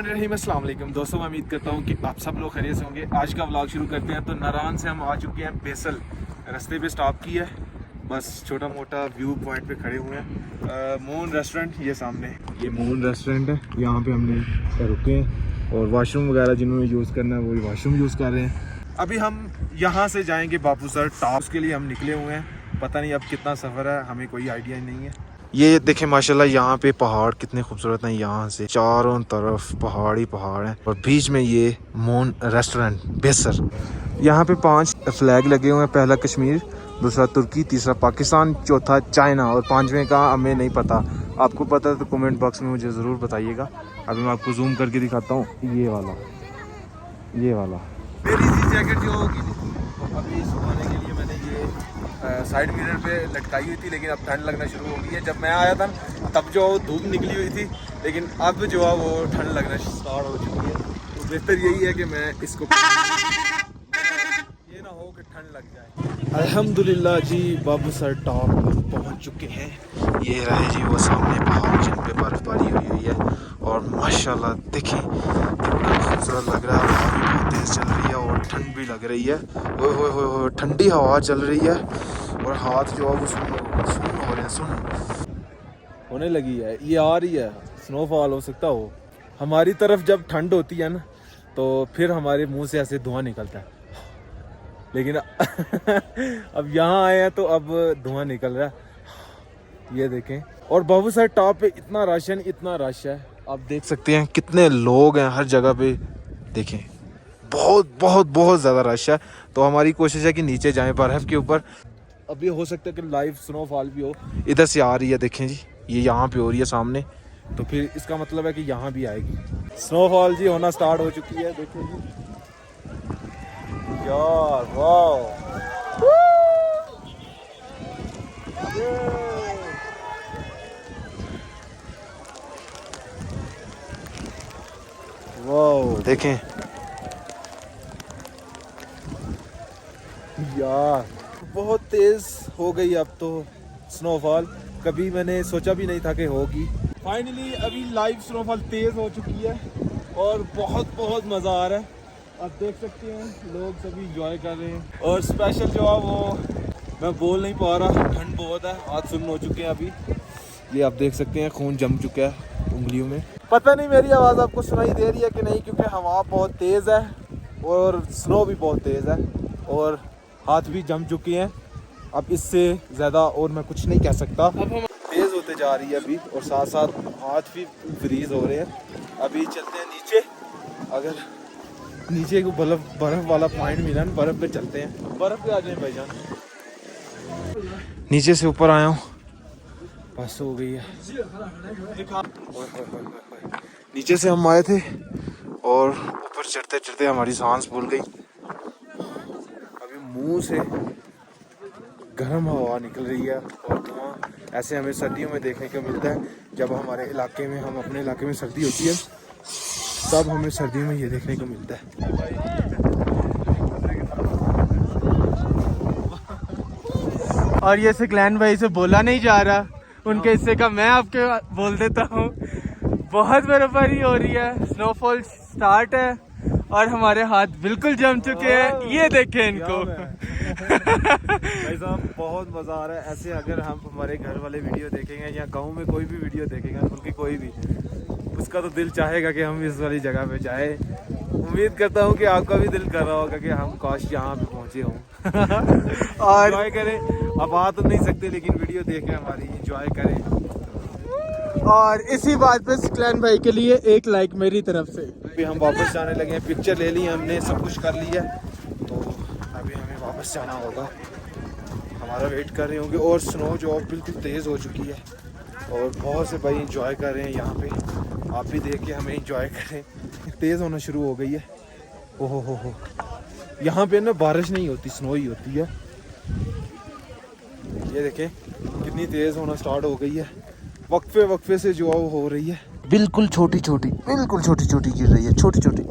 बिस्मिल्लाहिर्रहमानिर्रहीम। अस्सलाम वालेकुम दोस्तों, मैं उम्मीद करता हूँ कि आप सब लोग खैरियत से होंगे। आज का व्लॉग शुरू करते हैं। तो नारान से हम आ चुके हैं बेसल, रास्ते पे स्टॉप की है, बस छोटा मोटा व्यू पॉइंट पे खड़े हुए हैं। मून रेस्टोरेंट ये सामने, ये मून रेस्टोरेंट है। यहाँ पे हमने रुके हैं और वाशरूम वगैरह जिन्होंने यूज़ करना है वो वाशरूम यूज़ कर रहे हैं। अभी हम यहाँ से जाएँगे बाबूसर टॉप के लिए हम निकले हुए हैं। पता नहीं अब कितना सफ़र है, हमें कोई आइडिया नहीं है। ये देखें माशाल्लाह यहाँ पे पहाड़ कितने खूबसूरत हैं। यहाँ से चारों तरफ पहाड़ ही पहाड़ हैं और बीच में ये मून रेस्टोरेंट बेसर। यहाँ पे 5 फ्लैग लगे हुए हैं। पहला कश्मीर, दूसरा तुर्की, तीसरा पाकिस्तान, चौथा चाइना और 5वें का हमें नहीं पता। आपको पता है तो कमेंट बॉक्स में मुझे ज़रूर बताइएगा। अभी मैं आपको जूम करके दिखाता हूँ। ये वाला मेरी सी जैकेट जो होगी अभी सुखाने के लिए मैंने ये साइड मिरर पे लटकाई हुई थी, लेकिन अब ठंड लगना शुरू हो गई है। जब मैं आया था तब जो धूप निकली हुई थी, लेकिन अब जो है वो ठंड लगना स्टार्ट हो चुकी है। तो बेहतर यही है कि मैं इसको ये ना हो कि ठंड लग जाए। अल्हम्दुलिल्लाह जी, बाबूसर टॉप पहुंच चुके हैं। ये रहे जी वो सामने पहाड़ जिन पे बर्फबारी हुई है और माशाल्लाह देखें कितना खूबसूरत लग रहा है। हवा भी बहुत तेज़ चल रही है और ठंड भी लग रही है। ओए ठंडी हवा चल रही है और हाथ जो है वो सुन होने लगी है। ये आ रही है, स्नोफॉल हो सकता हो। हमारी तरफ जब ठंड होती है ना तो फिर हमारे मुंह से ऐसे धुआं निकलता है, लेकिन अब यहाँ आए हैं तो अब धुआं निकल रहा है। ये देखें। और बाबूसर टॉप पे इतना रश है, आप देख सकते हैं कितने लोग हैं हर जगह पे। देखें बहुत ज़्यादा रश है। तो हमारी कोशिश है कि नीचे जाएं बर्फ़ के ऊपर। अभी हो सकता है कि लाइव स्नोफॉल भी हो। इधर से आ रही है, देखें जी, ये यहाँ पे हो रही है सामने, तो फिर इसका मतलब है कि यहाँ भी आएगी स्नोफॉल जी। होना स्टार्ट हो चुकी है, देखिए जी यार, वाह वाह, देखें यार बहुत तेज हो गई अब तो स्नोफॉल। कभी मैंने सोचा भी नहीं था कि होगी। फाइनली अभी लाइव स्नोफॉल तेज हो चुकी है और बहुत मज़ा आ रहा है। आप देख सकते हैं लोग सभी इंजॉय कर रहे हैं। और स्पेशल जो है वो मैं बोल नहीं पा रहा, ठंड बहुत है, हाथ सुन्न हो चुके हैं अभी। ये आप देख सकते हैं खून जम चुका है उंगलियों में। पता नहीं मेरी आवाज़ आपको सुनाई दे रही है कि नहीं, क्योंकि हवा बहुत तेज़ है और स्नो भी बहुत तेज़ है और हाथ भी जम चुके हैं। अब इससे ज़्यादा और मैं कुछ नहीं कह सकता। अब हम तेज़ होते जा रही है अभी और साथ साथ हाथ भी फ्रीज हो रहे हैं। अभी चलते हैं नीचे। अगर नीचे को बर्फ़ वाला पॉइंट मिला ना, बर्फ़ पे चलते हैं। बर्फ़ पे आ जाए भाईजान। नीचे से ऊपर आया हूँ, बस हो गई है। नीचे से हम आए थे और ऊपर चढ़ते चढ़ते हमारी सांस भूल गई। अभी मुंह से गर्म हवा निकल रही है और धुआं। ऐसे हमें सर्दियों में देखने को मिलता है। जब हमारे इलाके में, हम अपने इलाके में सर्दी होती है तब हमें सर्दियों में ये देखने को मिलता है। और ये सिकलैन भाई से बोला नहीं जा रहा, उनके हिस्से का मैं आपके बोल देता हूँ। बहुत बर्फबारी हो रही है, स्नोफॉल स्टार्ट है और हमारे हाथ बिल्कुल जम चुके हैं। ये देखें इनको। भाई साहब बहुत मज़ा आ रहा है। ऐसे अगर हम हमारे घर वाले वीडियो देखेंगे या गांव में कोई भी वीडियो देखेंगे, उनकी कोई भी, उसका तो दिल चाहेगा कि हम इस वाली जगह पे जाए। उम्मीद करता हूँ कि आपका भी दिल कर रहा होगा कि हम काश यहाँ पे पहुँचे हों और एंजॉय करें। अब आ तो नहीं सकते, लेकिन वीडियो देख के हमारी एंजॉय करें। और इसी बात पे सिकलैन भाई के लिए एक लाइक मेरी तरफ से। अभी हम वापस जाने लगे हैं, पिक्चर ले ली हमने, सब कुछ कर लिया, तो अभी हमें वापस जाना होगा। हमारा वेट कर रहे होंगे और स्नो जो बिल्कुल तेज़ हो चुकी है और बहुत से भाई इंजॉय कर रहे हैं यहाँ पे। आप भी देख के हमें इंजॉय करें। तेज़ होना शुरू हो गई है। ओहो हो, यहाँ पे ना बारिश नहीं होती, स्नो ही होती है। ये देखें कितनी तेज़ होना स्टार्ट हो गई है। वक्फे से जो हो रही है, बिल्कुल छोटी छोटी गिर रही है, छोटी।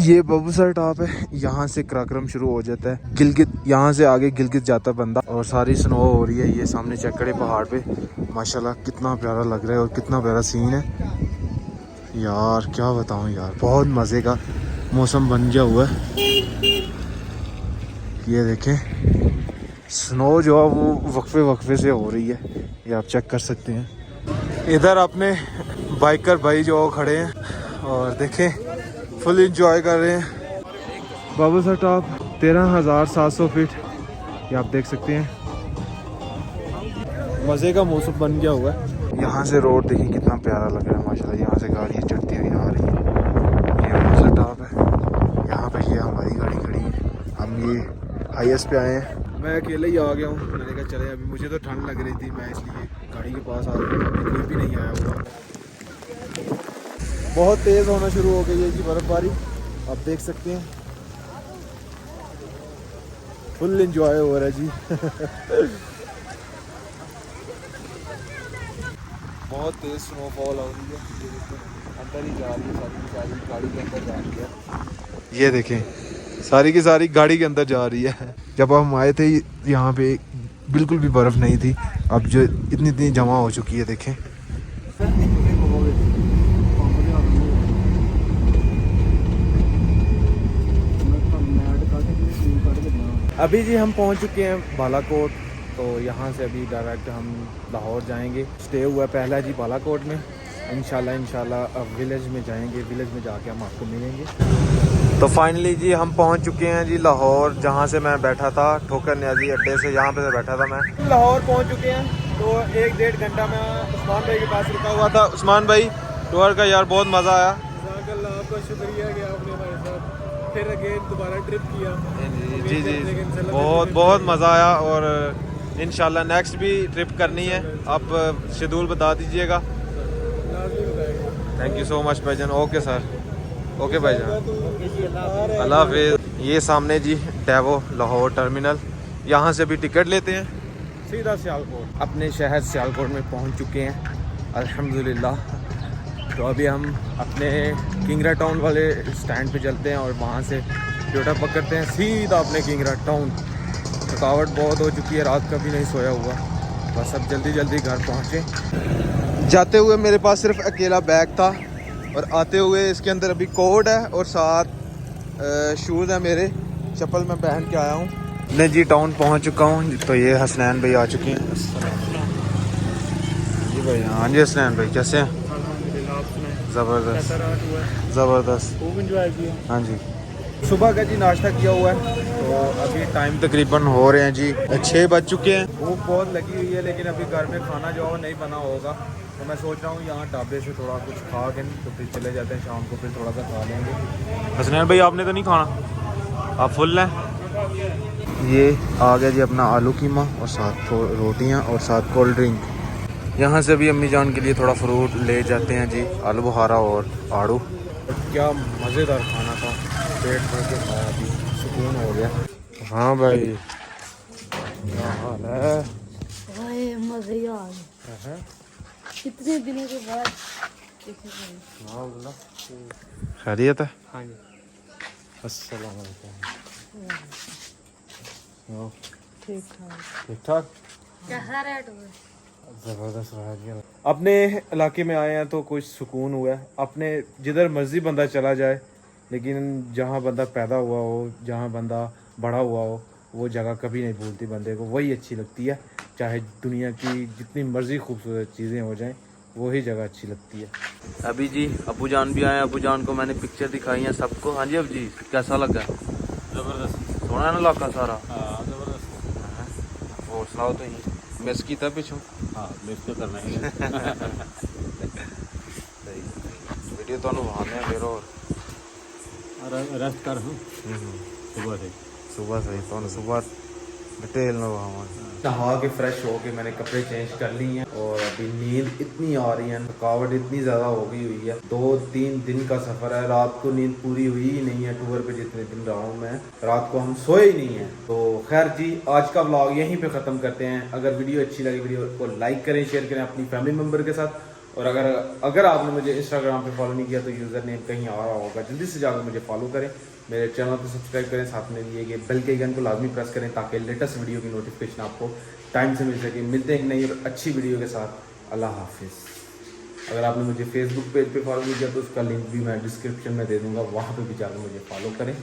ये बाबूसर टॉप है। यहाँ से कराक्रम शुरू हो जाता है, गिलगित, यहाँ से आगे गिलगित जाता है बंदा और सारी स्नो हो रही है। ये सामने चक्कड़े पहाड़ पे माशाल्लाह कितना प्यारा लग रहा है और कितना प्यारा सीन है। यार क्या बताऊं यार, बहुत मज़े का मौसम बन गया हुआ है। ये देखें स्नो जो है वो वक्फे वक्फे से हो रही है, ये आप चेक कर सकते हैं। इधर अपने बाइकर भाई जो खड़े हैं और देखें फुल इंजॉय कर रहे हैं। बाबू सर टॉप 13,700 फीट, ये आप देख सकते हैं। मज़े का मौसम बन गया हुआ है। यहाँ से रोड देखिए कितना प्यारा लग रहा है माशाल्लाह। यहाँ से गाड़ियाँ चढ़ती हुई आ रही हैं। ये बाबू सर टॉप है, यहाँ पे ये हमारी गाड़ी खड़ी है। हम ये हाईएस्ट पे आए हैं। मैं अकेले ही आ गया हूँ, मैंने कहा चले, अभी मुझे तो ठंड लग रही थी, मैं इसलिए गाड़ी के पास आ गया। अभी कोई भी नहीं आया हुआ। बहुत तेज़ होना शुरू हो गई है जी बर्फ़बारी, आप देख सकते हैं। फुल इंजॉय हो रहा है जी। बहुत तेज़ स्नोफॉल हो रही है, ये देखो अंदर ही जा रही है, सारी की सारी गाड़ी के अंदर जा रही है। ये देखें सारी की सारी गाड़ी के अंदर जा रही है। जब हम आए थे यहाँ पे बिल्कुल भी बर्फ़ नहीं थी, अब जो इतनी इतनी जमा हो चुकी है देखें। अभी जी हम पहुँच चुके हैं बालाकोट, तो यहाँ से अभी डायरेक्ट हम लाहौर जाएंगे। स्टे हुआ है पहला जी बालाकोट में, इंशाल्लाह विलेज में जाएंगे, विलेज में जाके हम आपको मिलेंगे। तो फाइनली जी हम पहुँच चुके हैं जी लाहौर, जहाँ से मैं बैठा था ठोकर न्याजी अड्डे से, यहाँ पे से बैठा था मैं। लाहौर पहुँच चुके हैं, तो 1-1.5 घंटा मैं उस्मान भाई के पास रुका हुआ था। उस्मान भाई टूर का यार बहुत मज़ा आया। आपका शुक्रिया कि आपने हमारे साथ फिर अगेन दोबारा ट्रिप किया। जी जी बहुत बहुत मज़ा आया, और इंशाल्लाह नेक्स्ट भी ट्रिप करनी है। आप शेड्यूल बता दीजिएगा। थैंक यू सो मच भाईजान। ओके सर, ओके भाईजान, अल्लाह हाफिज़। ये सामने जी डेवो लाहौर टर्मिनल, यहाँ से भी टिकट लेते हैं सीधा सियालकोट। अपने शहर सियालकोट में पहुँच चुके हैं अल्हम्दुलिल्लाह। तो अभी हम अपने किंगरा टाउन वाले स्टैंड पे चलते हैं और वहाँ से टोयोटा पकड़ते हैं सीधा अपने किंगरा टाउन। थकावट बहुत हो चुकी है, रात का भी नहीं सोया हुआ, बस अब जल्दी जल्दी घर पहुँचे। जाते हुए मेरे पास सिर्फ अकेला बैग था, और आते हुए इसके अंदर अभी कोट है और साथ शूज़ है मेरे, चप्पल मैं पहन के आया हूँ। मैं जी टाउन पहुँच चुका हूँ। तो ये हसनैन भाई आ चुके हैं। जी भाई, हाँ जी हसनैन भाई कैसे हैं? ज़बरदस्त ज़बरदस्त, खूब एंजॉय किया। हाँ जी। सुबह का जी नाश्ता किया हुआ है, तो अभी टाइम तकरीबन हो रहे हैं जी 6 बज चुके हैं। भूख बहुत लगी हुई है, लेकिन अभी घर में खाना जो है नहीं बना होगा, तो मैं सोच रहा हूँ यहाँ ढाबे से थोड़ा कुछ खा के तो फिर चले जाते हैं, शाम को फिर थोड़ा सा खा लेंगे। हसनैन भाई आपने तो नहीं खाना, आप फुल हैं? ये आ गया जी अपना आलू कीमा और साथ रोटियाँ और साथ कोल्ड ड्रिंक। यहाँ से भी अम्मी जान के लिए थोड़ा फ्रूट ले जाते हैं जी, आलू बुखारा और आड़ू। क्या मज़ेदार खाना था, पेट भर के खाया, अभी सुकून हो गया। हाँ भाई क्या हाल है? भाई मज़े ही आ गए कितने दिनों के बाद। खैरियत है? हाँ जी, अस्सलाम वालेकुम। ठीक ठाक। ठीक ठाक, कैसा रेट हुआ? ज़बरदस्त रहा गया। अपने इलाके में आए हैं तो कुछ सुकून हुआ है। अपने जिधर मर्जी बंदा चला जाए, लेकिन जहाँ बंदा पैदा हुआ हो, जहाँ बंदा बड़ा हुआ हो, वो जगह कभी नहीं भूलती बंदे को, वही अच्छी लगती है। चाहे दुनिया की जितनी मर्जी खूबसूरत चीज़ें हो जाएं, वही जगह अच्छी लगती है। अभी जी अबू जान भी आए, अबू जान को मैंने पिक्चर दिखाई है सबको। हाँ जी अब जी कैसा लगा? ज़बरदस्त, सोना ना इलाका सारा। हाँ ज़बरदस्त। और सुनाओ तो ही मिस की था पिछू। हाँ मिस तो करना ही है। सही वीडियो तो वहाने फिर और रेस्ट कर हूँ सुबह से तो सुबह डिटेल में वहाँ नहा के फ्रेश हो के मैंने कपड़े चेंज कर लिए हैं, और अभी नींद इतनी आ रही है, थकावट इतनी ज़्यादा हो गई हुई है। 2-3 दिन का सफ़र है, रात को नींद पूरी हुई ही नहीं है। टूर पे जितने दिन रहा हूँ मैं, रात को हम सोए ही नहीं है। तो खैर जी आज का व्लॉग यहीं पे ख़त्म करते हैं। अगर वीडियो अच्छी लगी, वीडियो को लाइक करें, शेयर करें अपनी फैमिली मेम्बर के साथ। और अगर आपने मुझे इंस्टाग्राम पे फॉलो नहीं किया तो यूज़र नेम कहीं आ रहा होगा, जल्दी से जाकर मुझे फॉलो करें, मेरे चैनल को सब्सक्राइब करें, साथ में दिए गए बेल के आइकन को लाजमी प्रेस करें ताकि लेटेस्ट वीडियो की नोटिफिकेशन आपको टाइम से मिल सके। मिलते हैं एक नई और अच्छी वीडियो के साथ। अल्लाह हाफिज़। अगर आपने मुझे फेसबुक पेज पे फॉलो नहीं किया तो उसका लिंक भी मैं डिस्क्रिप्शन में दे दूँगा, वहाँ पे भी जाकर मुझे फॉलो करें।